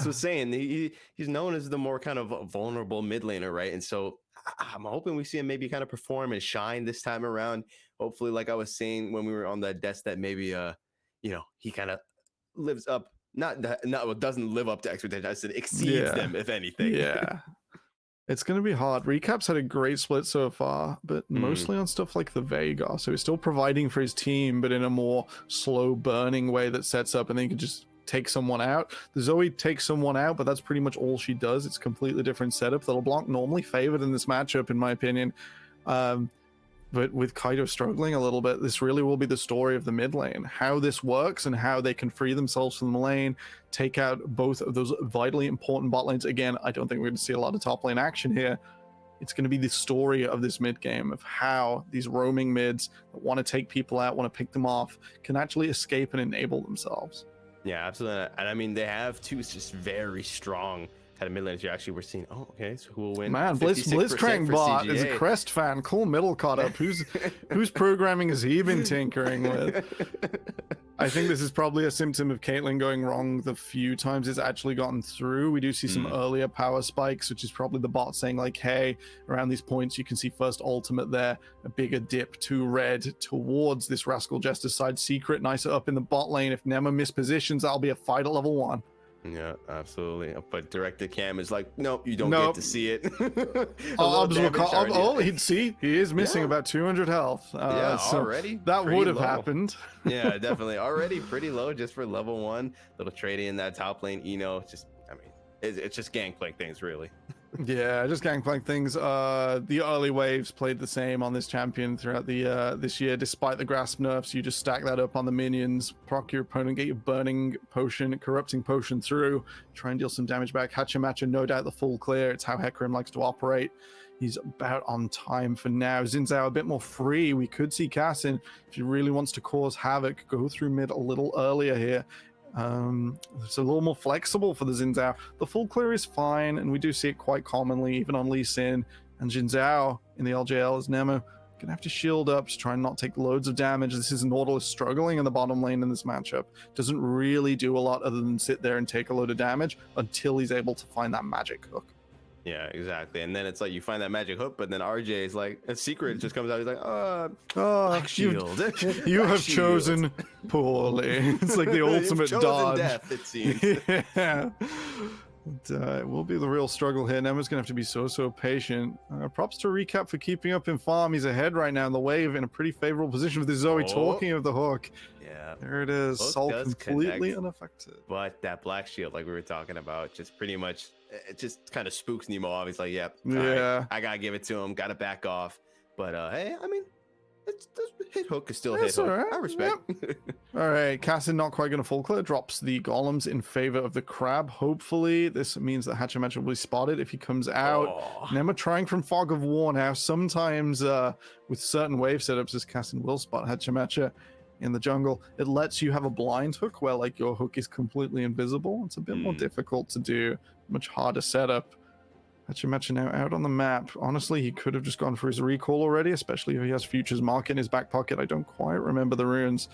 what I'm saying. He's known as the more kind of vulnerable mid laner, right? And so I'm hoping we see him maybe kind of perform and shine this time around. Hopefully, like I was saying when we were on the desk, that maybe he kind of lives up, doesn't live up to expectations. I said exceeds them, if anything. Yeah. It's going to be hard. Recap's had a great split so far, but mostly on stuff like the Vega. So he's still providing for his team, but in a more slow burning way that sets up, and then you can just take someone out. The Zoe takes someone out, but that's pretty much all she does. It's a completely different setup. The LeBlanc normally favored in this matchup, in my opinion. But with Kaido struggling a little bit, this really will be the story of the mid lane. How this works and how they can free themselves from the lane, take out both of those vitally important bot lanes. Again, I don't think we're going to see a lot of top lane action here. It's going to be the story of this mid game, of how these roaming mids that want to take people out, want to pick them off, can actually escape and enable themselves. Yeah, absolutely. And I mean, they have two just very strong kind of mid laners here. Actually, we're seeing, okay, so who will win? Man, Blitzcrank bot is a Crest fan. Cool middle caught up. Whose programming has he been tinkering with? I think this is probably a symptom of Caitlyn going wrong the few times it's actually gotten through. We do see some earlier power spikes, which is probably the bot saying like, hey, around these points, you can see first ultimate there, a bigger dip to red towards this Rascal Jester side. Secret nicer up in the bot lane. If Nema mispositions, that'll be a fight at level 1. Yeah, absolutely. But director Cam is like, nope, you don't get to see it. He'd see he is missing about 200 health. So already that would have happened. Yeah, definitely. Already pretty low just for level 1. Little trading in that top lane. It's just gangplank things, really. Yeah, just gangplank things. The early waves played the same on this champion throughout the this year. Despite the grasp nerfs, you just stack that up on the minions, proc your opponent, get your burning potion, corrupting potion through, try and deal some damage back. Hachimacha, no doubt the full clear. It's how Hecarim likes to operate. He's about on time for now. Xin Zhao a bit more free. We could see Cassin, if he really wants to cause havoc, go through mid a little earlier here. It's a little more flexible for the Xin Zhao. The full clear is fine, and we do see it quite commonly, even on Lee Sin. And Xin Zhao in the LJL is Nemo gonna have to shield up to try and not take loads of damage. This is Nautilus struggling in the bottom lane in this matchup. Doesn't really do a lot other than sit there and take a load of damage until he's able to find that magic hook. Yeah, exactly. And then it's like you find that magic hook, but then RJ is like, a secret just comes out. He's like, Black Shield. You have chosen poorly. It's like the ultimate dodge. Death, it seems. Yeah. It will be the real struggle here. Nema's going to have to be so patient. Props to Recap for keeping up in farm. He's ahead right now in the wave in a pretty favorable position with the Zoe. Talking of the hook. Yeah. There it is. Sol completely unaffected. But that Black Shield, like we were talking about, just pretty much, it just kind of spooks Nemo off. He's like, yep, right, I got to give it to him. Got to back off. But hey, I mean, hit hook is still hit hook. Right. I respect. Yep. All right, Cassin not quite going to full clear. Drops the golems in favor of the crab. Hopefully, this means that Hachimacha will be spotted if he comes out. Nema trying from Fog of War now. Sometimes with certain wave setups, as Cassin will spot Hachimacha in the jungle, it lets you have a blind hook where like your hook is completely invisible. It's a bit more difficult to do, much harder setup. Hachimacha now out on the map. Honestly, he could have just gone for his recall already, especially if he has Futures Market in his back pocket. I don't quite remember the runes.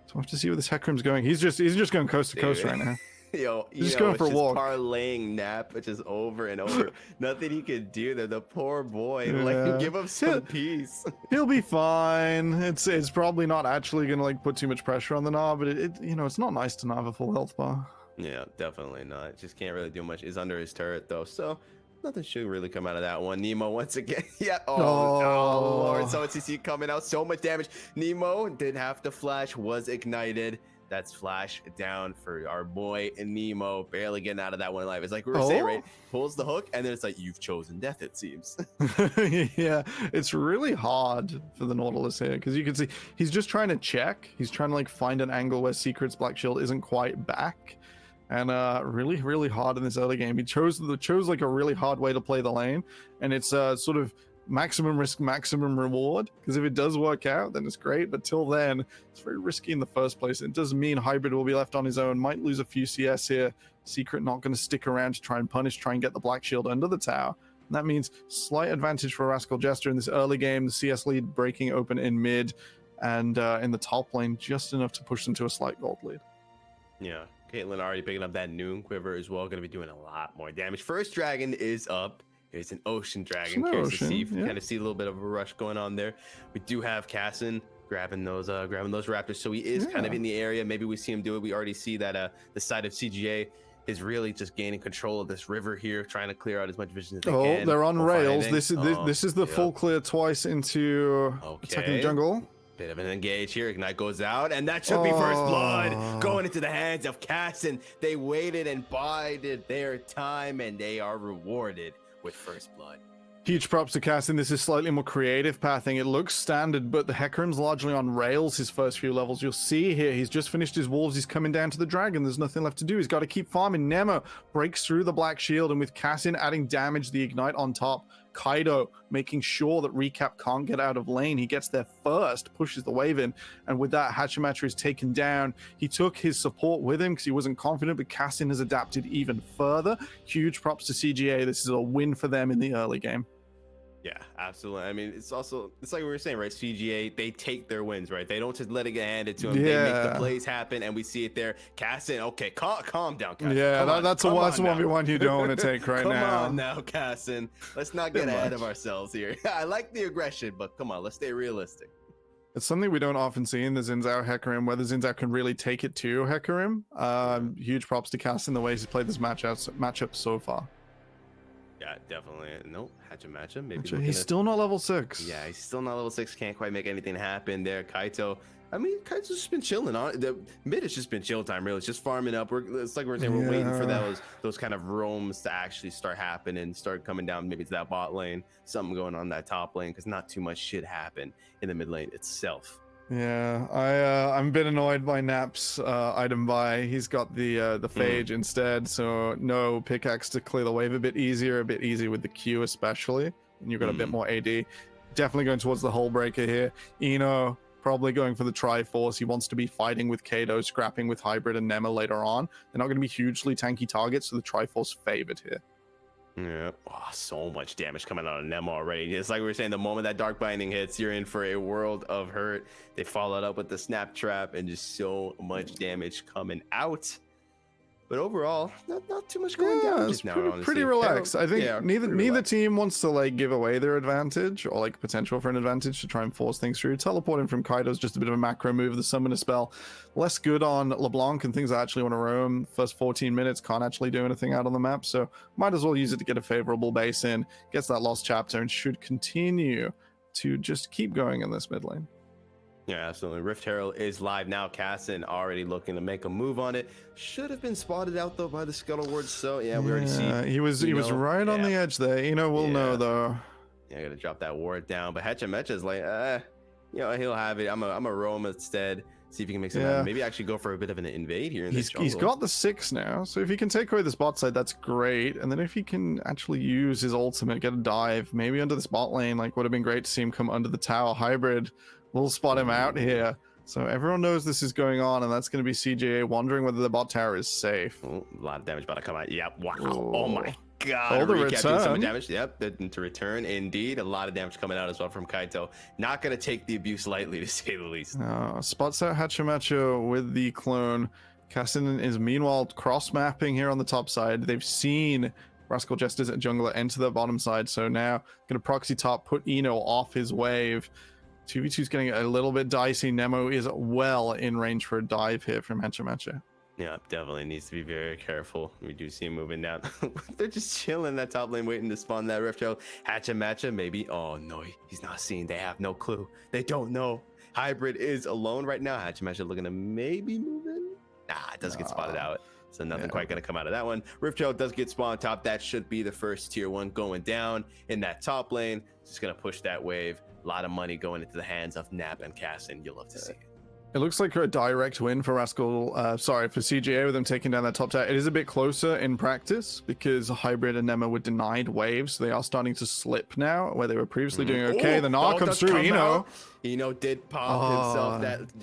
So I have to see where this Hecarim's going. He's just going coast to coast right now. He's just going for a walk. Parlaying Nap, which is over and over. Nothing he could do there. The poor boy. Like, give him some peace. He'll be fine. It's probably not actually gonna like put too much pressure on the Gnar, but it's not nice to not have a full health bar. Yeah, definitely not. Just can't really do much. Is under his turret though, so nothing should really come out of that one. Nemo once again. Yeah. Oh Lord. So CC coming out. So much damage. Nemo didn't have to flash. Was ignited. That's flash down for our boy Nemo. Barely getting out of that one alive. It's like we were saying, right? Pulls the hook, and then it's like, you've chosen death, it seems. Yeah, it's really hard for the Nautilus here, because you can see he's just trying to check. He's trying to like find an angle where Secret's Black Shield isn't quite back. And really hard in this early game. He chose like a really hard way to play the lane, and it's sort of maximum risk, maximum reward. Because if it does work out, then it's great. But till then, it's very risky in the first place. It does mean Hybrid will be left on his own. Might lose a few CS here. Secret not going to stick around to try and punish, try and get the Black Shield under the tower. And that means slight advantage for Rascal Jester in this early game. The CS lead breaking open in mid, and in the top lane, just enough to push them to a slight gold lead. Yeah, Caitlyn already picking up that noon quiver as well. Going to be doing a lot more damage. First dragon is up. It's an ocean dragon. Curious to see, kind of see a little bit of a rush going on there. We do have Cassin grabbing those raptors, so he is kind of in the area. Maybe we see him do it. We already see that the side of CGA is really just gaining control of this river here, trying to clear out as much vision as they can. Oh, they're on rails. This is the full clear twice into attacking the jungle. Bit of an engage here. Ignite goes out, and that should be first blood going into the hands of Cassin. They waited and bided their time, and they are rewarded with first blood. Huge props to Cassin. This is slightly more creative pathing. It looks standard, but the Hecarim's largely on rails his first few levels. You'll see here, he's just finished his wolves. He's coming down to the dragon. There's nothing left to do. He's got to keep farming. Nemo breaks through the black shield, and with Cassin adding damage, the ignite on top, Kaido making sure that Recap can't get out of lane. He gets there first, pushes the wave in, and with that, Hachimachi is taken down. He took his support with him because he wasn't confident, but Cassin has adapted even further. Huge props to CGA. This is a win for them in the early game. Yeah, absolutely. I mean, it's like we were saying, right? CGA, they take their wins, right? They don't just let it get handed to them. Yeah. They make the plays happen, and we see it there. Cassin, okay, calm down, Cassin. Yeah, that's a 1v1 you don't want to take now. Come on now, Cassin. Let's not get ahead of ourselves here. I like the aggression, but come on, let's stay realistic. It's something we don't often see in the Xin Zhao Hecarim, whether Xin Zhao can really take it to Hecarim. Huge props to Cassin the way he's played this matchup so far. Yeah, definitely. No, Hachimachi. Maybe he's still not level 6. Yeah, he's still not level 6. Can't quite make anything happen there. Kaito. I mean, Kaito's just been chilling on the mid. It's just been chill time, really. It's just farming up. It's like we're saying, we're waiting for those kind of roams to actually start happening, start coming down. Maybe it's that bot lane, something going on that top lane, because not too much should happen in the mid lane itself. Yeah, I'm a bit annoyed by Nap's item buy. He's got the phage instead, so no pickaxe to clear the wave. A bit easier with the Q especially, and you've got a bit more AD. Definitely going towards the hull breaker here. Eno probably going for the Triforce. He wants to be fighting with Kaido, scrapping with Hybrid and Nema later on. They're not going to be hugely tanky targets, so the Triforce favored here. Yeah, so much damage coming out of Nemo already. It's like we were saying, the moment that Dark Binding hits, you're in for a world of hurt. They followed up with the Snap Trap and just so much damage coming out. But overall, not too much going down just now. Pretty relaxed. I think neither team wants to like give away their advantage or like potential for an advantage to try and force things through. Teleporting from Kaido is just a bit of a macro move. The summoner spell, less good on LeBlanc and things that actually want to roam. First 14 minutes can't actually do anything out on the map, so might as well use it to get a favorable base in. Gets that lost chapter and should continue to just keep going in this mid lane. Yeah, absolutely. Rift Herald is live now. Cassin already looking to make a move on it. Should have been spotted out though by the Scuttleward. So yeah, we already see. He was right on the edge there. We'll know though. Yeah, I gotta drop that ward down. But Hachimachi is like, he'll have it. I'm a roam instead. See if he can make some. Maybe actually go for a bit of an invade here in this jungle. He's got the 6 now, so if he can take away this bot side, that's great. And then if he can actually use his ultimate, get a dive, maybe under this bot lane, like would have been great to see him come under the tower. Hybrid will spot him out here. So everyone knows this is going on, and that's going to be CGA wondering whether the bot tower is safe. Oh, a lot of damage about to come out. Yep. Wow. Oh my God. All the return. Some damage. Yep. To return, indeed. A lot of damage coming out as well from Kaito. Not going to take the abuse lightly, to say the least. Spots out Hachimachi with the clone. Cassin is meanwhile cross-mapping here on the top side. They've seen Rascal Jester's at jungler enter the bottom side, so now going to proxy top, put Eno off his wave. 2v2's getting a little bit dicey. Nemo is well in range for a dive here from Hachimachi. Yeah, definitely needs to be very careful. We do see him moving down. They're just chilling that top lane, waiting to spawn that Rift Herald. Hachimachi, maybe. Oh, no, he's not seeing. They have no clue. They don't know. Hybrid is alone right now. Hachimachi looking to maybe move in. Nah, it does get spotted out. So nothing quite going to come out of that one. Rift Herald does get spawned top. That should be the first tier 1 going down in that top lane. Just going to push that wave. A lot of money going into the hands of Nap and Cassin. You'll love to see it. It looks like a direct win for for CGA with them taking down that top tower. It is a bit closer in practice because Hybrid and Nema were denied waves. So they are starting to slip now, where they were previously doing okay. The Gnar comes through. Eno did pop himself that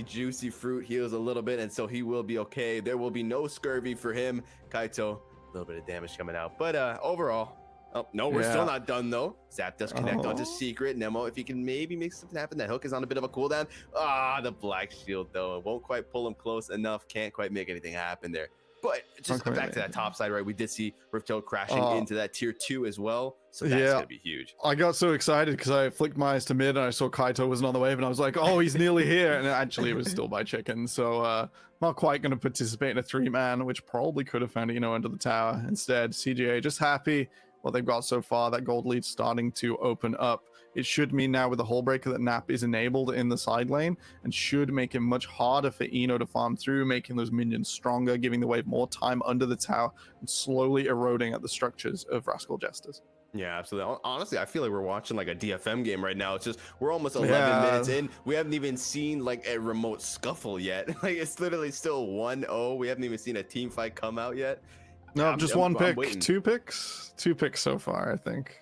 juicy fruit, heals a little bit, and so he will be okay. There will be no scurvy for him. Kaito, a little bit of damage coming out. But overall, Oh, no, we're still Yeah. not done, though. Zap does connect onto Secret. Nemo, if he can maybe make something happen. That hook is on a bit of a cooldown. Ah, the black shield, though. It won't quite pull him close enough. Can't quite make anything happen there. But just back to that top side, right? We did see Riptail crashing into that tier 2 as well. So that's going to be huge. I got so excited because I flicked my eyes to mid and I saw Kaito wasn't on the wave and I was like, oh, he's nearly here. And actually it was still by Chicken. So not quite going to participate in a 3-man, which probably could have found, under the tower. Instead, CGA just happy what they've got so far. That gold lead starting to open up. It should mean now with the Hull Breaker that Nap is enabled in the side lane and should make it much harder for Eno to farm through, making those minions stronger, giving the wave more time under the tower and slowly eroding at the structures of Rascal Jesters. Yeah, absolutely. Honestly, I feel like we're watching like a DFM game right now. It's just we're almost 11 minutes in. We haven't even seen like a remote scuffle yet. Like it's literally still 1-0. We haven't even seen a team fight come out yet. No, just one pick, two picks so far, I think.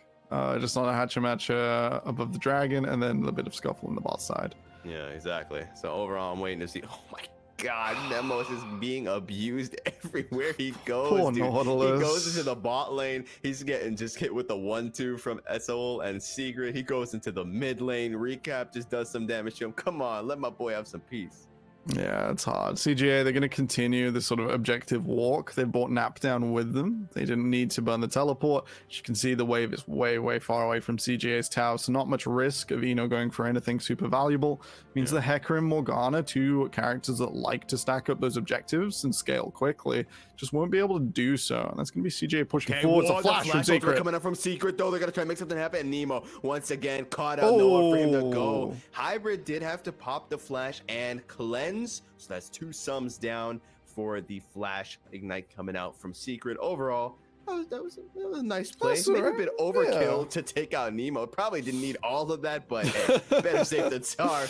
Just on a Hachimacha above the dragon, and then a bit of scuffle in the bot side. Yeah, exactly. So overall, I'm waiting to see. Oh my God, Nemos is being abused everywhere he goes. Poor dude. Nautilus. He goes into the bot lane. He's getting just hit with the 1-2 from Sol and Secret. He goes into the mid lane. Recap just does some damage to him. Come on, let my boy have some peace. Yeah, it's hard. CGA, they're going to continue this sort of objective walk. They brought Nap down with them. They didn't need to burn the teleport. As you can see, the wave is way, way far away from CGA's tower, so not much risk of Eno going for anything super valuable. Means the Hecarim Morgana, two characters that like to stack up those objectives and scale quickly, just won't be able to do so. And that's going to be CGA pushing forward. It's a flash from Secret. Coming up from Secret, though. They're going to try to make something happen. And Nemo, once again, caught out. Nowhere for him to go. Hybrid did have to pop the flash and cleanse. So that's 2 sums down for the flash ignite coming out from Secret. Overall, that was a nice play. Maybe a bit overkill to take out Nemo. Probably didn't need all of that, but hey, better safe than sorry.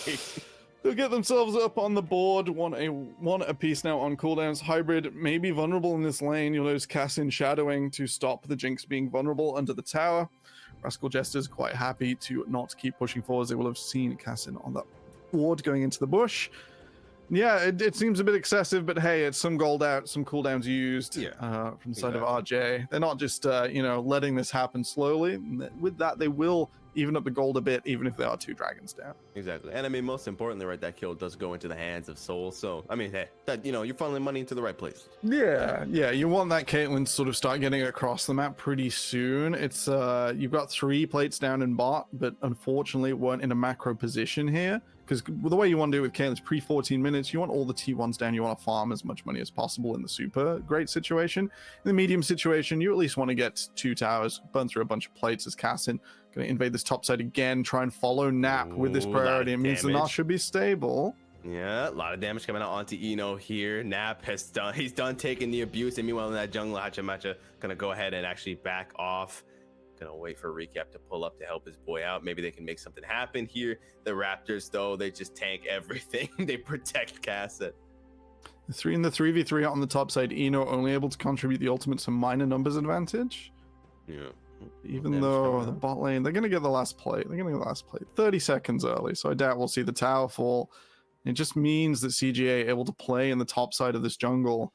They'll get themselves up on the board. One apiece now on cooldowns. Hybrid may be vulnerable in this lane. You'll notice Cassin shadowing to stop the Jinx being vulnerable under the tower. Rascal Jester's quite happy to not keep pushing forwards. They will have seen Cassin on that ward going into the bush. Yeah, it seems a bit excessive, but hey, it's some gold out, some cooldowns used from the side of RJ. They're not just, letting this happen slowly. With that, they will even up the gold a bit, even if there are 2 dragons down. Exactly. And I mean, most importantly, right, that kill does go into the hands of Soul. So, I mean, hey, that, you're funneling money into the right place. Yeah, you want that Caitlyn to sort of start getting across the map pretty soon. It's, you've got 3 plates down in bot, but unfortunately weren't in a macro position here. Because the way you want to do it with Caitlyn is pre-14 minutes, you want all the T1s down, you want to farm as much money as possible in the super great situation. In the medium situation, you at least want to get 2 towers, burn through a bunch of plates as Cassin. Going to invade this top side again, try and follow Nap with this priority. It means the Nap should be stable. Yeah, a lot of damage coming out onto Eno here. Nap he's done taking the abuse, and meanwhile in that jungle, Hachimacha gonna go ahead and actually back off. Gonna wait for Recap to pull up to help his boy out. Maybe they can make something happen here. The Raptors, though, they just tank everything. They protect Casset. The 3v3 on the top side. Eno only able to contribute the ultimate to minor numbers advantage. Yeah. Even though the bot lane, they're gonna get the last plate. 30 seconds early, so I doubt we'll see the tower fall. It just means that CGA able to play in the top side of this jungle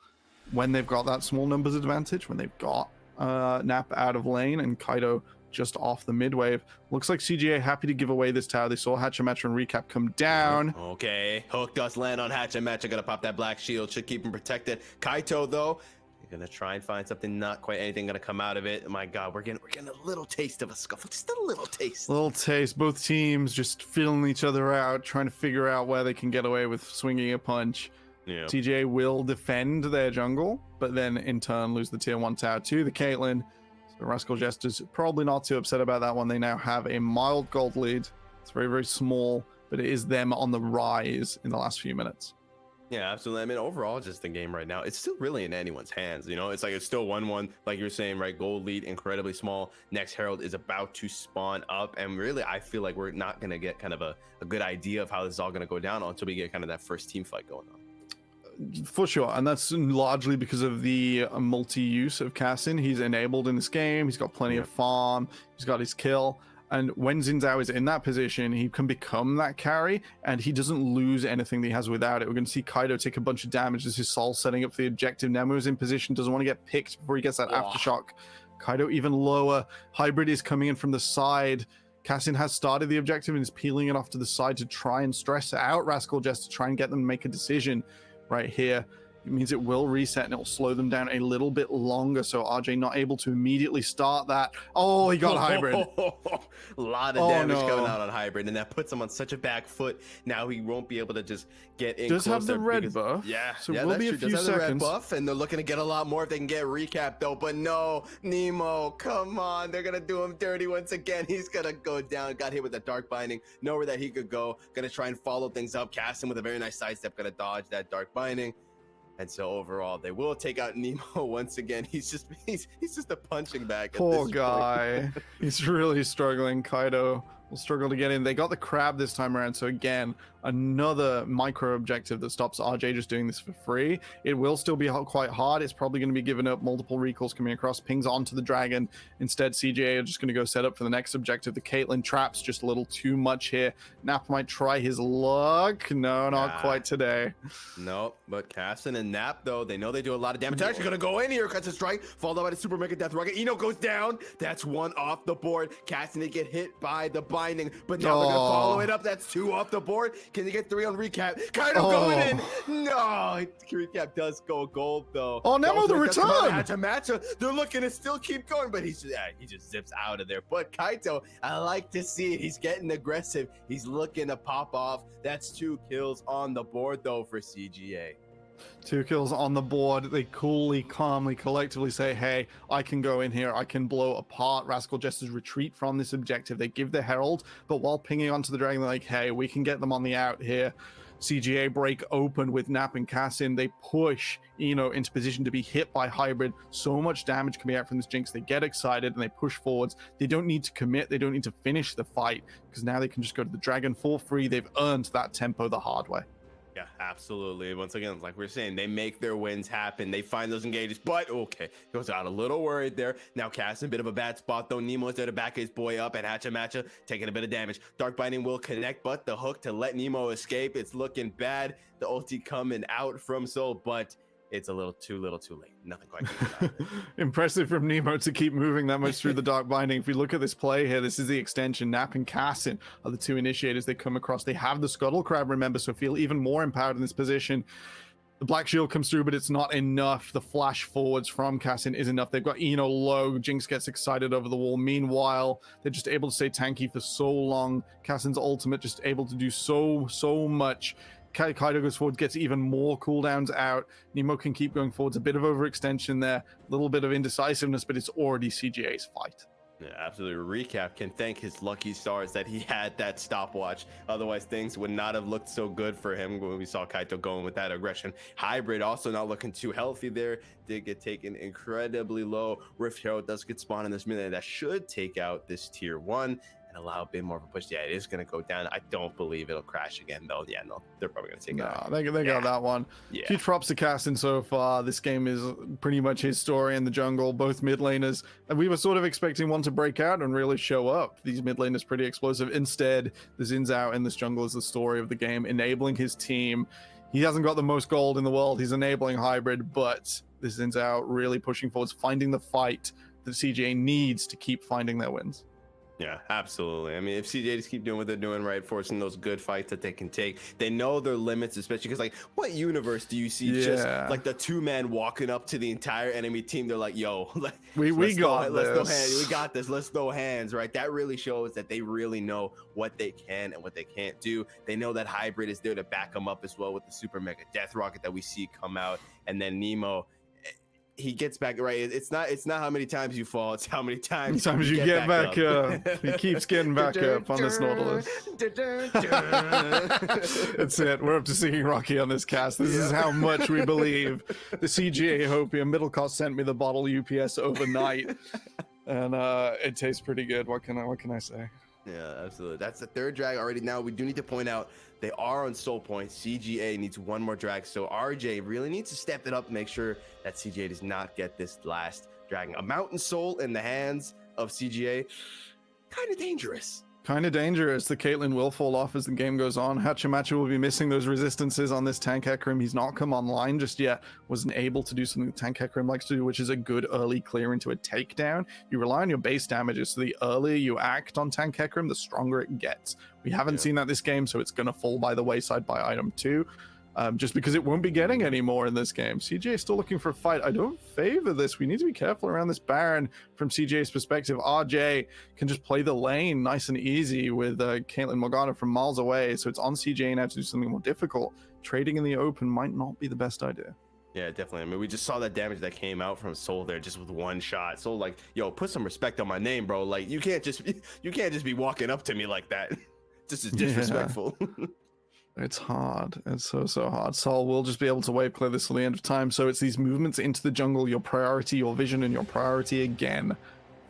when they've got that small numbers advantage, when they've got Nap out of lane and Kaito just off the mid wave. Looks like CGA happy to give away this tower. They saw Hachimacha and Recap come down. Okay, hook does land on Hachimacha. Gonna pop that black shield, should keep him protected. Kaito, though, gonna try and find something. Not quite anything gonna come out of it. My God, we're getting a little taste of a scuffle. Just a little taste. Both teams just feeling each other out, trying to figure out where they can get away with swinging a punch. Yeah. TJ will defend their jungle, but then in turn lose the tier 1 tower to the Caitlyn. So Rascal Jester's probably not too upset about that one. They now have a mild gold lead. It's very, very small, but it is them on the rise in the last few minutes. Yeah, absolutely. I mean, overall, just the game right now, it's still really in anyone's hands. It's like it's still 1-1, like you're saying, right? Gold lead, incredibly small. Next Herald is about to spawn up. And really, I feel like we're not going to get kind of a good idea of how this is all going to go down until we get kind of that first team fight going on. For sure, and that's largely because of the multi-use of Cassin. He's enabled in this game. He's got plenty of farm. He's got his kill. And when Xin Zhao is in that position, he can become that carry, and he doesn't lose anything that he has without it. We're going to see Kaito take a bunch of damage as his soul setting up for the objective. Nemo is in position, doesn't want to get picked before he gets that aftershock Kaido even lower. Hybrid is coming in from the side. Cassin has started the objective and is peeling it off to the side to try and stress out Rascal Jester, to try and get them to make a decision right here. It means it will reset and it will slow them down a little bit longer. So RJ not able to immediately start that. Oh, he got Hybrid. A lot of damage coming out on Hybrid, and that puts him on such a back foot. Now he won't be able to just get in. Does have the red because, buff. Yeah, so yeah, will be a few does have the red seconds. buff, and they're looking to get a lot more if they can get recap though. But no, Nemo, come on, they're gonna do him dirty once again. He's gonna go down. Got hit with the dark binding. Nowhere that he could go. Gonna try and follow things up. Cast him with a very nice sidestep. Gonna dodge that dark binding. And so overall, they will take out Nemo once again. He's just a punching bag. Poor guy. He's really struggling. Kaido will struggle to get in. They got the crab this time around. So again, another micro objective that stops RJ just doing this for free. It will still be quite hard. It's probably going to be giving up multiple recalls coming across, pings onto the dragon. Instead, CGA are just going to go set up for the next objective. The Caitlyn trap's just a little too much here. Nap might try his luck. No, not quite today. No, but Cassin and Nap, though, they know they do a lot of damage. They're actually going to go in here. Cuts a strike, followed by the Super Mega Death Rocket. Eno goes down. That's one off the board. Cassin, they get hit by the binding, but now they're going to follow it up. That's two off the board. Can they get three on recap? Kaido going in. No, recap does go gold though. Oh, Nemo the return. Matcha. They're looking to still keep going, but he just zips out of there. But Kaito, I like to see it. He's getting aggressive. He's looking to pop off. That's 2 kills on the board though for CGA. 2 kills on the board. They coolly, calmly, collectively say, hey, I can go in here. I can blow apart Rascal Jester's retreat from this objective. They give the Herald, but while pinging onto the dragon, they're like, hey, we can get them on the out here. CGA break open with Nap and Cassin. They push Eno into position to be hit by Hybrid. So much damage coming out from this Jinx. They get excited and they push forwards. They don't need to commit. They don't need to finish the fight because now they can just go to the dragon for free. They've earned that tempo the hard way. Yeah, absolutely. Once again, like we're saying, they make their wins happen. They find those engages, but okay, goes out a little worried there. Now Cass in a bit of a bad spot though. Nemo's there to back his boy up, and Matcha taking a bit of damage. Dark Binding will connect, but the hook to let Nemo escape. It's looking bad. The ulti coming out from Soul, but it's a little too late. Nothing quite good. Impressive from Nemo to keep moving that much through the Dark Binding. If we look at this play here, this is the extension. Nap and Cassin are the 2 initiators they come across. They have the Scuttle Crab, remember, so feel even more empowered in this position. The Black Shield comes through, but it's not enough. The flash forwards from Cassin is enough. They've got Eno low. Jinx gets excited over the wall. Meanwhile, they're just able to stay tanky for so long. Cassin's ultimate just able to do so much. Kaido goes forward, gets even more cooldowns out. Nemo can keep going forwards. A bit of overextension there, a little bit of indecisiveness, but it's already CGA's fight. Yeah, absolutely. Recap can thank his lucky stars that he had that stopwatch. Otherwise, things would not have looked so good for him when we saw Kaito going with that aggression. Hybrid also not looking too healthy there. Did get taken incredibly low. Rift Hero does get spawned in this minute. That should take out this tier 1. And allow a bit more of a push. Yeah, it is going to go down. I don't believe it'll crash again, though. Yeah, no, they're probably going to take it out. They got that one. Yeah. Huge props to Cassin so far. This game is pretty much his story in the jungle, both mid laners. And we were sort of expecting one to break out and really show up. These mid laners pretty explosive. Instead, the Xin Zhao in this jungle is the story of the game, enabling his team. He hasn't got the most gold in the world. He's enabling Hybrid, but this Xin Zhao really pushing forwards, finding the fight that CJ needs to keep finding their wins. Yeah, absolutely. I mean, if CJ just keep doing what they're doing right, forcing those good fights that they can take, they know their limits, especially because, like, what universe do you see just like the 2-man walking up to the entire enemy team? They're like, yo, we got this. Let's throw hands. We got this. Let's throw hands, right? That really shows that they really know what they can and what they can't do. They know that Hybrid is there to back them up as well with the Super Mega Death Rocket that we see come out. And then Nemo, he gets back right. It's not how many times you fall, it's how many times you get back up. He keeps getting back up on this Nautilus. That's it. We're up to singing Rocky on this cast. This is how much we believe. The CGA Hopium middle cost sent me the bottle UPS overnight, and it tastes pretty good. What can I say? Yeah, absolutely. That's the 3rd drag already. Now we do need to point out they are on soul point. CGA needs 1 more drag, so RJ really needs to step it up and make sure that CGA does not get this last dragon. A mountain soul in the hands of CGA, kind of dangerous. Kind of dangerous. The Caitlyn will fall off as the game goes on. Hachimachi will be missing those resistances on this tank Hecarim. He's not come online just yet. Wasn't able to do something that tank Hecarim likes to do, which is a good early clear into a takedown. You rely on your base damages, so the earlier you act on tank Hecarim, the stronger it gets. We haven't seen that this game, so it's going to fall by the wayside by item 2. Just because it won't be getting any more in this game. CJ is still looking for a fight. I don't favor this. We need to be careful around this Baron from CJ's perspective. RJ can just play the lane nice and easy with Caitlyn Morgana from miles away, so it's on CJ now to do something more difficult. Trading in the open might not be the best idea. Yeah, definitely. I mean, we just saw that damage that came out from Soul there just with one shot. Soul, like, yo, put some respect on my name, bro. Like, you can't just be walking up to me like that. This is disrespectful. It's hard. It's so hard. Sol will just be able to wave clear this till the end of time. So it's these movements into the jungle, your priority, your vision, and your priority again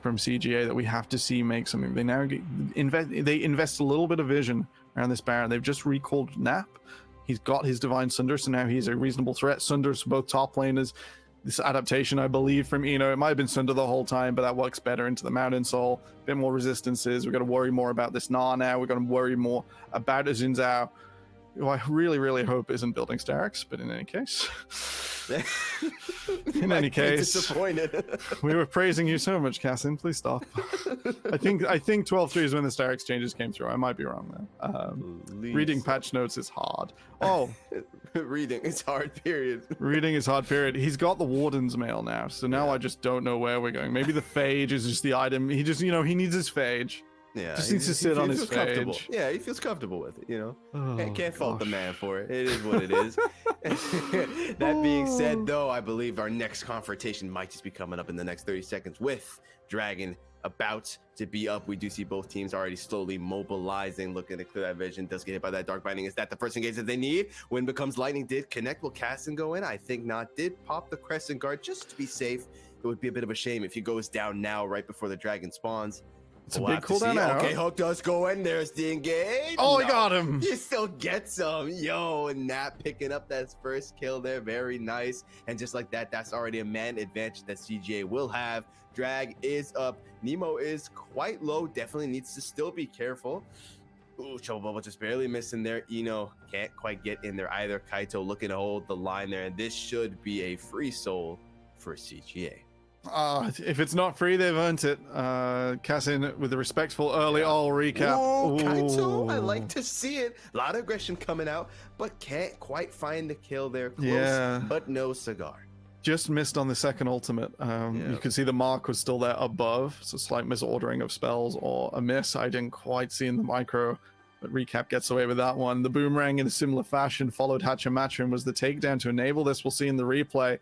from CGA that we have to see make something. They now invest a little bit of vision around this Baron. They've just recalled Nap. He's got his Divine Sunder, so now he's a reasonable threat. Sunder's both top laners. This adaptation, I believe, from Eno, it might have been Sunder the whole time, but that works better into the Mountain Soul. A bit more resistances. We've got to worry more about this Na now. We've got to worry more about a Xin Zhao, who I really hope isn't building Starix, but in any case, disappointed. We were praising you so much, Cassin. Please stop. I think 12-3 is when the Star exchanges came through. I might be wrong there. Reading patch notes is hard. Oh, reading is hard. Period. Reading is hard. Period. He's got the Warden's mail now, so now I just don't know where we're going. Maybe the Phage is just the item. He just, he needs his Phage. Yeah, just needs to sit on his Phage. Yeah, he feels comfortable with it, Can't fault the man for it. It is what it is. That being said, though, I believe our next confrontation might just be coming up in the next 30 seconds with Dragon about to be up. We do see both teams already slowly mobilizing, looking to clear that vision. Does get hit by that Dark Binding. Is that the first engage that they need? Wind becomes lightning. Did connect? Will Cassin go in? I think not. Did pop the Crescent Guard just to be safe. It would be a bit of a shame if he goes down now right before the Dragon spawns. It's a big cooldown now. Okay, Hook does go in. There's the engage. Oh, I got him. You still get some. Yo, and Nat picking up that first kill there. Very nice. And just like that, that's already a man advantage that CJ will have. Drag is up. Nemo is quite low. Definitely needs to still be careful. Ooh, Trouble Bubble just barely missing there. Eno can't quite get in there either. Kaito looking to hold the line there. And this should be a free soul for CGA. If it's not free, they've earned it. Cassin with a respectful early all recap. Ooh, Kaito, I like to see it. A lot of aggression coming out, but can't quite find the kill there. Close, but no cigar. Just missed on the second ultimate. You can see the mark was still there above. So slight misordering of spells or a miss. I didn't quite see in the micro, but Recap gets away with that one. The Boomerang in a similar fashion followed Hachimachi and was the takedown to enable this. We'll see in the replay.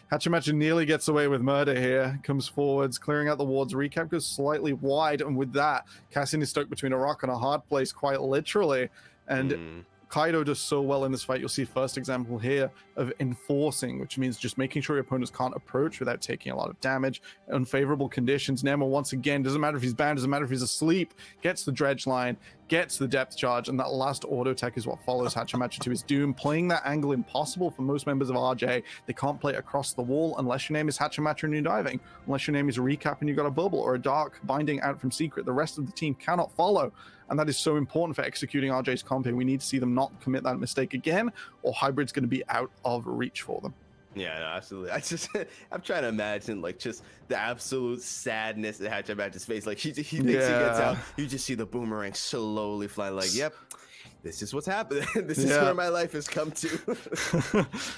Hachimachi nearly gets away with murder here. Comes forwards, clearing out the wards. Recap goes slightly wide, and with that, Cassin is stuck between a rock and a hard place, quite literally. And Kaido does so well in this fight. You'll see first example here of enforcing, which means just making sure your opponents can't approach without taking a lot of damage. Unfavorable conditions. Nemo, once again, doesn't matter if he's bound, doesn't matter if he's asleep, gets the dredge line, gets the depth charge, and that last auto tech is what follows Hachimachi to his doom. Playing that angle impossible for most members of RJ. They can't play it across the wall unless your name is Hachimachi and you're diving. Unless your name is a Recap and you got a bubble or a Dark Binding out from Secret. The rest of the team cannot follow. And that is so important for executing RJ's comp here. We need to see them not commit that mistake again, or Hybrid's going to be out of reach for them. Yeah, no, absolutely. I'm trying to imagine like just the absolute sadness that Hachimachi's face. Like he thinks he gets out. You just see the Boomerang slowly fly. Like, yep, this is what's happening. This is where my life has come to.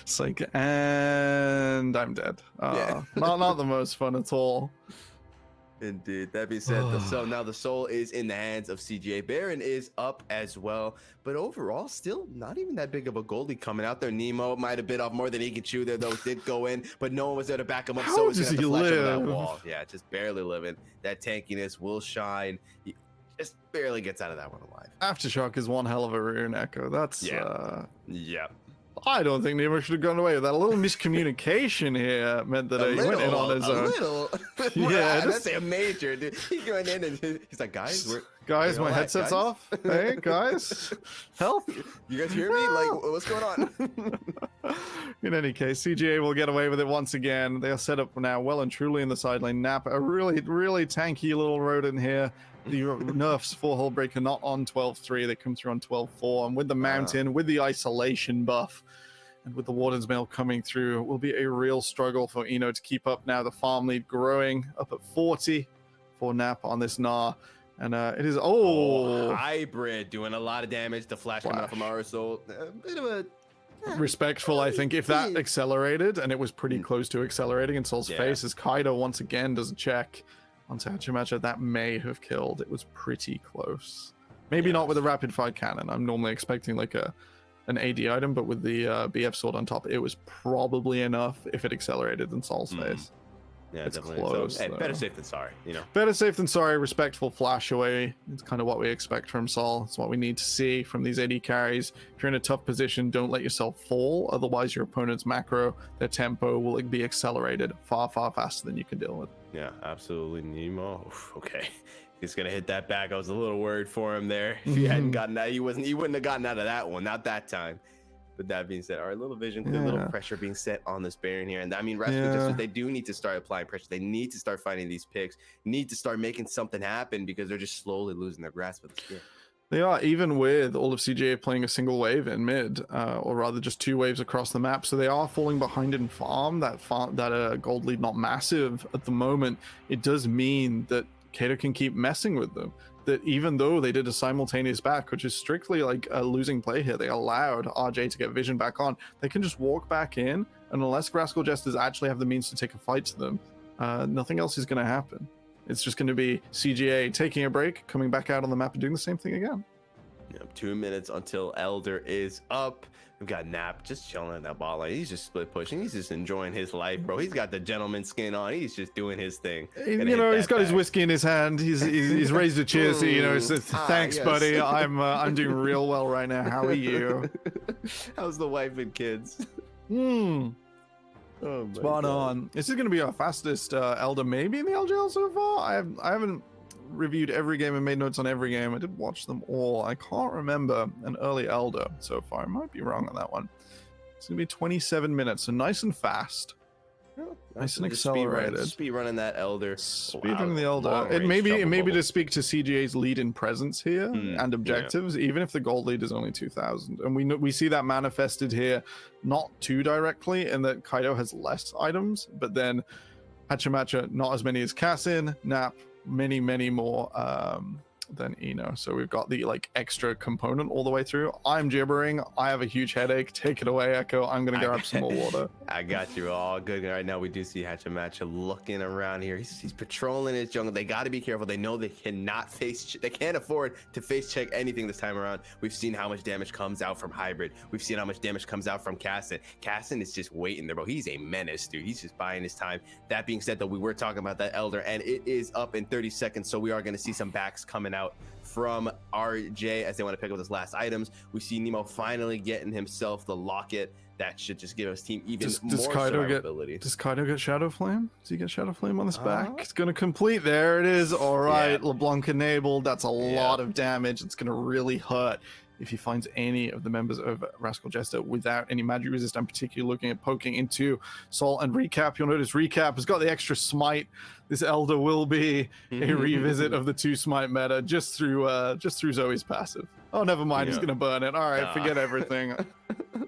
It's like, and I'm dead. Not the most fun at all. Indeed. That being said, now the soul is in the hands of CGA. Baron is up as well, but overall, still not even that big of a goalie coming out there. Nemo might have bit off more than he could chew there, though. Did go in, but no one was there to back him up. So he's gonna have to flash over that wall. Yeah, just barely living. That tankiness will shine. He just barely gets out of that one alive. Aftershock is one hell of a rear echo. That's yeah. I don't think Nemo should have gone away with that. A little miscommunication here meant that he went in on his own. Yeah, That's a major, dude. He's going in and he's like, guys, guys, we're my all right, headset's guys." off. Hey, guys, help. You guys hear me? Like, what's going on? In any case, CGA will get away with it once again. They are set up now well and truly in the side lane. Nap, a really, really tanky little rodent here. The nerfs for Hullbreaker not on 12-3. They come through on 12-4. And with the mountain, with the isolation buff, and with the Warden's Mail coming through, it will be a real struggle for Eno to keep up now. The farm lead growing up at 40 for Nap on this Gnar. And it is, hybrid doing a lot of damage. The flash coming out from Arsenal. A bit of a respectful, I think. If that accelerated, and it was pretty close to accelerating in Sol's face, as Kaido once again does a check onto Hachimacha, that may have killed. It was pretty close. Maybe not with a rapid fire cannon. I'm normally expecting like an AD item, but with the BF sword on top, it was probably enough if it accelerated in Sol's face. Yeah, it's definitely. close. So, hey, better safe than sorry, you know. Better safe than sorry. Respectful flash away. It's kind of what we expect from Sol. It's what we need to see from these AD carries. If you're in a tough position, don't let yourself fall. Otherwise, your opponent's macro, their tempo will be accelerated far, far faster than you can deal with. Yeah, absolutely. Nemo. Oof, okay. He's gonna hit that back. I was a little worried for him there. If he hadn't gotten that, he wouldn't have gotten out of that one. Not that time. With that being said, all right, little vision, a little pressure being set on this Baron here. And I mean, Rascal Jester, they do need to start applying pressure. They need to start finding these picks, need to start making something happen because they're just slowly losing their grasp of the skill. They are, even with all of CGA playing a single wave in mid, or rather just 2 waves across the map. So they are falling behind in farm. That gold lead not massive at the moment. It does mean that Kato can keep messing with them. That even though they did a simultaneous back, which is strictly like a losing play here, they allowed RJ to get vision back on. They can just walk back in, and unless Rascal Jesters actually have the means to take a fight to them, nothing else is going to happen. It's just going to be CGA taking a break, coming back out on the map and doing the same thing again. Yep, 2 minutes until Elder is up. We've got Nap just chilling at that ball line. He's just split pushing. He's just enjoying his life, bro. He's got the gentleman skin on. He's just doing his thing. You know, he's got his whiskey in his hand. He's raised a cheer. So, you know, he says, thanks, yes, buddy. I'm doing real well right now. How are you? How's the wife and kids? Oh, spot on. This is going to be our fastest Elder maybe in the LJL so far. I haven't reviewed every game and made notes on every game. I did watch them all. I can't remember an early Elder so far. I might be wrong on that one. It's gonna be 27 minutes, so nice and fast. Nice and accelerated. Speed running that Elder. Speedrunning the Elder. It may be to speak to CGA's lead in presence here and objectives, even if the gold lead is only 2,000. And we see that manifested here, not too directly, in that Kaido has less items, but then Hachimacha not as many as Kassin, Nap many more than Eno. So we've got the like extra component all the way through. I'm gibbering. I have a huge headache. Take it away, Echo. I'm gonna grab some more water. I got you all good. Right now we do see Hachimacha looking around here. He's patrolling his jungle. They got to be careful. They know they cannot they can't afford to face check anything this time around. We've seen how much damage comes out from Hybrid. We've seen how much damage comes out from Kassin. Kassin is just waiting there, bro. He's a menace, dude. He's just buying his time. That being said, though, we were talking about that Elder, and it is up in 30 seconds. So we are going to see some backs coming out from RJ as they want to pick up his last items. We see Nemo finally getting himself the locket. That should just give his team even more survivability. Does Kaido get Shadow Flame? Does he get Shadow Flame on his back? It's going to complete. There it is. All right, LeBlanc enabled. That's a lot of damage. It's going to really hurt if he finds any of the members of Rascal Jester without any magic resist. I'm particularly looking at poking into Sol and Recap. You'll notice Recap has got the extra smite. This Elder will be a revisit of the 2 smite meta just through Zoe's passive. Oh, never mind. He's gonna burn it. All right, forget everything.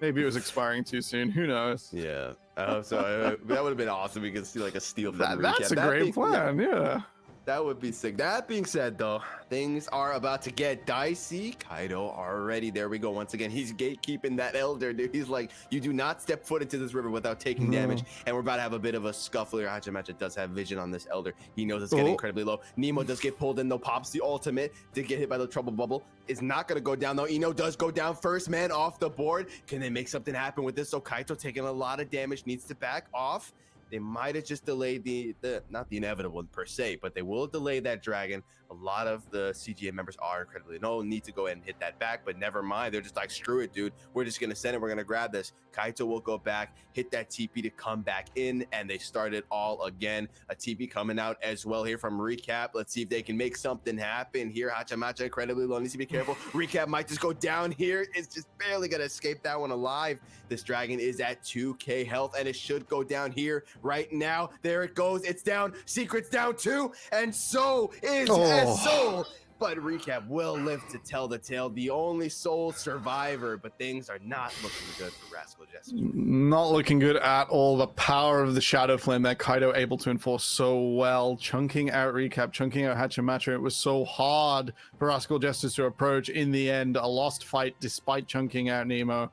Maybe it was expiring too soon. Who knows? Yeah, I hope so. That would have been awesome. We could see like a steal from Recap. That's a great plan. Yeah. That would be sick. That being said, though, things are about to get dicey. Kaido already. There we go. Once again, he's gatekeeping that Elder, dude. He's like, you do not step foot into this river without taking damage. And we're about to have a bit of a scuffle here. Hachimacha does have vision on this Elder. He knows it's getting incredibly low. Nemo does get pulled in, though. Pops the ultimate. Did get hit by the trouble bubble. Is not going to go down, though. Eno does go down. First man off the board. Can they make something happen with this? So Kaito taking a lot of damage. Needs to back off. they might have just delayed the not the inevitable per se, but they will delay that dragon. A lot of the CGA members are incredibly need to go ahead and hit that back, but never mind. They're just like, screw it, dude. We're just gonna send it. We're gonna grab this. Kaito will go back, hit that TP to come back in, and they start it all again. A TP coming out as well here from Recap. Let's see if they can make something happen here. Hachamacha incredibly low. Needs to be careful. Recap might just go down here. It's just barely gonna escape that one alive. This dragon is at 2k health, and it should go down here right now. There it goes. It's down. Secret's down too, and so is Soul. But Recap will live to tell the tale. The only sole survivor, but things are not looking good for Rascal Jester. Not looking good at all. The power of the Shadow Flame that Kaido able to enforce so well, chunking out Recap, chunking out Hachamacha. It was so hard for Rascal Jester to approach. In the end, a lost fight despite chunking out Nemo.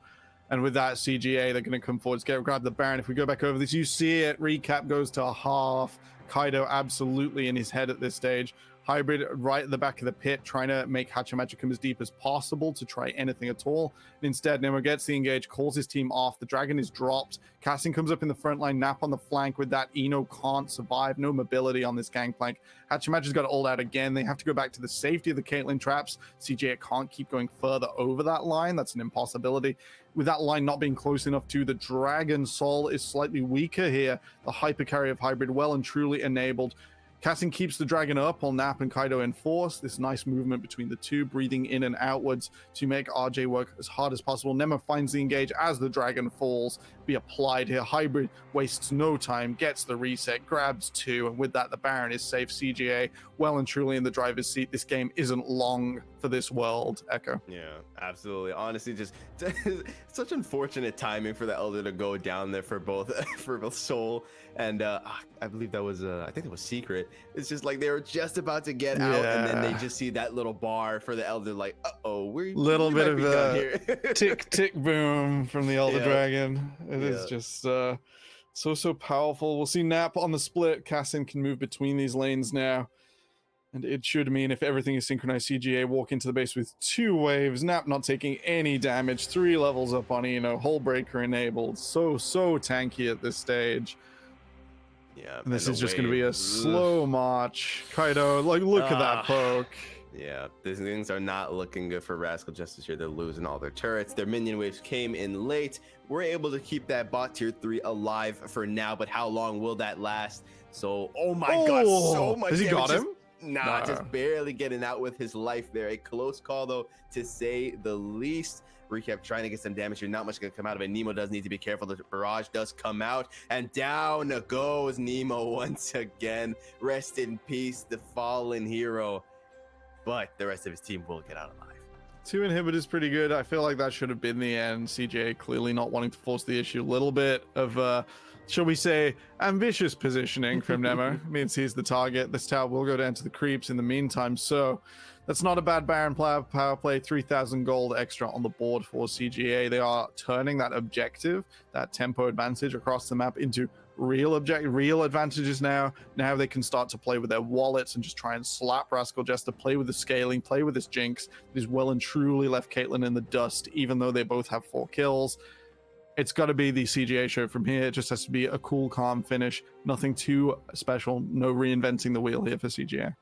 And with that CGA, they're going to come forward, grab the Baron. If we go back over this, you see it. Recap goes to half. Kaido absolutely in his head at this stage. Hybrid right at the back of the pit, trying to make Hachamacha come as deep as possible to try anything at all. And instead, Nemo gets the engage, calls his team off. The dragon is dropped. Casting comes up in the front line, Nap on the flank. With that, Ino can't survive. No mobility on this gangplank. Hachamacha's got it all out again. They have to go back to the safety of the Caitlyn traps. CJ can't keep going further over that line. That's an impossibility. With that line not being close enough to the dragon, Soul is slightly weaker here. The hyper carry of Hybrid well and truly enabled. Casting keeps the dragon up while Nap and Kaido enforce this nice movement between the two, breathing in and outwards to make RJ work as hard as possible. Nemo finds the engage as the dragon falls. Be applied here. Hybrid wastes no time, gets the reset, grabs two, and with that, the Baron is safe. CGA well and truly in the driver's seat. This game isn't long for this world, Echo. Yeah, absolutely. Honestly, just such unfortunate timing for the Elder to go down there for both Soul and I believe that was I think it was Secret. It's just like they were just about to get out, and then they just see that little bar for the Elder, like, we're little bit of a tick tick boom from the Elder Dragon. It is just so powerful. We'll see Nap on the split. Cassin can move between these lanes now. And it should mean if everything is synchronized, CGA walk into the base with 2 waves. Nap not taking any damage. 3 levels up on Ino. Hull breaker enabled. So tanky at this stage. Yeah. And this is just going to be a slow march. Kaido, like, look at that poke. Yeah, these things are not looking good for Rascal Justice here. They're losing all their turrets. Their minion waves came in late. We're able to keep that bot tier 3 alive for now, but how long will that last? So, oh my god, so much damage. Has he got him? Nah, just barely getting out with his life there. A close call, though, to say the least. Recap trying to get some damage here. Not much going to come out of it. Nemo does need to be careful. The barrage does come out, and down goes Nemo once again. Rest in peace, the fallen hero. But the rest of his team will get out alive. 2 inhibitors pretty good. I feel like that should have been the end. CJ clearly not wanting to force the issue. A little bit of shall we say, ambitious positioning from Nemo. Means he's the target. This tower will go down to the creeps in the meantime. So that's not a bad Baron power play. 3,000 gold extra on the board for CGA. They are turning that objective, that tempo advantage across the map into real advantages now. Now they can start to play with their wallets and just try and slap Rascal Jester, play with the scaling, play with this jinx. It is well and truly left Caitlyn in the dust, even though they both have 4 kills. It's got to be the CGA show from here. It just has to be a cool, calm finish. Nothing too special. No reinventing the wheel here for CGA.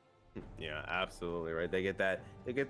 Yeah, absolutely right. They get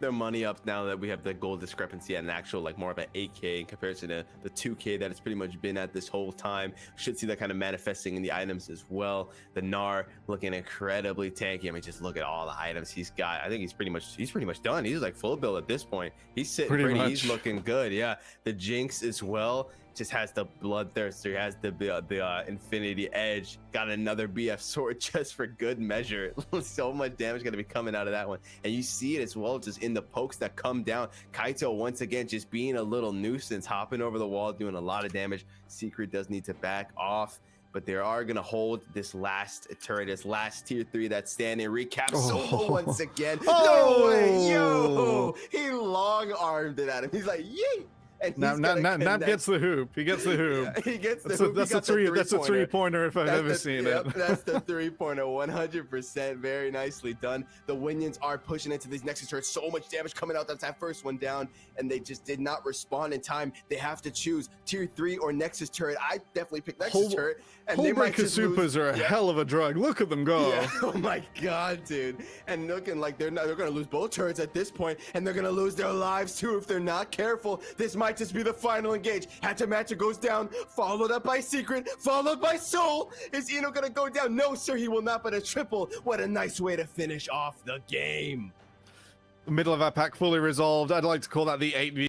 their money up now that we have the gold discrepancy at an actual, like, more of an 8k in comparison to the 2k that it's pretty much been at this whole time. Should see that kind of manifesting in the items as well. The Gnar looking incredibly tanky. I mean, just look at all the items he's got. I think he's pretty much done. He's like full build at this point. He's sitting pretty. He's looking good. Yeah, the Jinx as well. Just has the Bloodthirster, has the Infinity Edge, got another BF sword just for good measure. So much damage going to be coming out of that one, and you see it as well just in the pokes that come down. Kaito once again just being a little nuisance, hopping over the wall, doing a lot of damage. Secret does need to back off, but they are going to hold this last turret, this last tier 3 that's standing. Recap solo once again. No way, yo! He long armed it at him. He's like, yeet! And he's Nab gonna Nab connect. gets the hoop. He gets the hoop. Yeah, he gets the That's hoop. that's a three. That's a 3-pointer if I've ever seen it. That's the 3-pointer, 100%. Very nicely done. The Winions are pushing into these Nexus turrets. So much damage coming out. That's that first one down, and they just did not respond in time. They have to choose tier 3 or Nexus turret. I definitely picked Nexus turret. And they might Hullbreaker just supers lose. are a hell of a drug. Look at them go. Yeah. Oh my god, dude. And looking like they're gonna lose both turrets at this point, and they're gonna lose their lives too if they're not careful. This might just be the final engage. Hatchamacha goes down, followed up by Secret, followed by Soul. Is Eno gonna go down? No, sir, he will not, but a triple. What a nice way to finish off the game. The middle of our pack fully resolved. I'd like to call that the 8v